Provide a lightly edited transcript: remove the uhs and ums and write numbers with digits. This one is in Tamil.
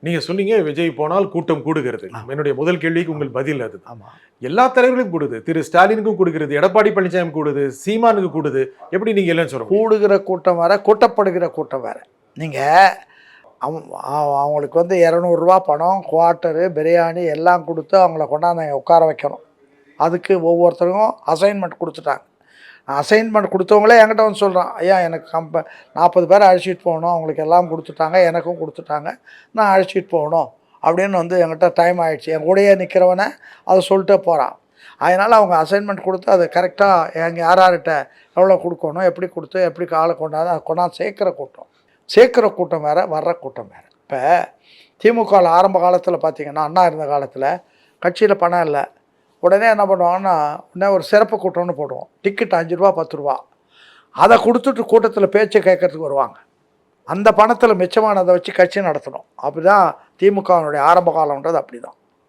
நீங்க சொன்னீங்க விஜய் போனால் கூட்டம் கூடுகிறது. என்னுடைய முதல் கேள்விக்கு உங்கள் பதில் அது. ஆமாம், எல்லா தலைவர்களுக்கும் கூடுது. திரு ஸ்டாலினுக்கும் கூடுகிறது, எடப்பாடி பழனிசாமி கூடுது, சீமானுக்கு கூடுது. எப்படி நீங்க இல்லைன்னு சொல்ல முடியும்? கூடுகிற கூட்டம் வேற, கூட்டப்படுகிற கூட்டம் வேற. நீங்கள் அவங்களுக்கு வந்து 200 பணம், குவார்ட்டரு, பிரியாணி எல்லாம் கொடுத்து அவங்கள கொண்டாந்து உட்கார வைக்கணும். அதுக்கு ஒவ்வொருத்தருக்கும் அசைன்மெண்ட் கொடுத்துட்டாங்க. அசைன்மெண்ட் கொடுத்தவங்களே என்கிட்ட வந்து சொல்கிறான், ஐயா எனக்கு 40 பேரை அழைச்சிட்டு போகணும், அவங்களுக்கு எல்லாம் கொடுத்துட்டாங்க, எனக்கும் கொடுத்துட்டாங்க, நான் அழைச்சிட்டு போகணும் அப்படின்னு வந்து என்கிட்ட டைம் ஆகிடுச்சு. என் கூடயே நிற்கிறவனை அதை சொல்லிட்டே போகிறான். அதனால் அவங்க அசைன்மெண்ட் கொடுத்து அதை கரெக்டாக எங்கள் யார்கிட்ட எவ்வளோ கொடுக்கணும், எப்படி கொடுத்து எப்படி காலை கொண்டாந்து சேர்க்குற கூட்டம் வேறு, வர்ற கூட்டம் வேறு. இப்போ திமுகவில் ஆரம்ப காலத்தில் பார்த்திங்கன்னா, அண்ணா இருந்த காலத்தில் கட்சியில் பணம் இல்லை. உடனே என்ன பண்ணுவாங்கன்னா, உடனே ஒரு சிறப்பு கூட்டம்னு போடுவோம். டிக்கெட் 5 ரூபா 10 ரூபா. அதை கொடுத்துட்டு கூட்டத்தில் பேச்சை கேட்கறதுக்கு வருவாங்க. அந்த பணத்தில் மிச்சமானதை வச்சு கட்சி நடத்தணும். அப்படி தான் திமுகவினுடைய ஆரம்ப காலம்ன்றது அப்படி தான்.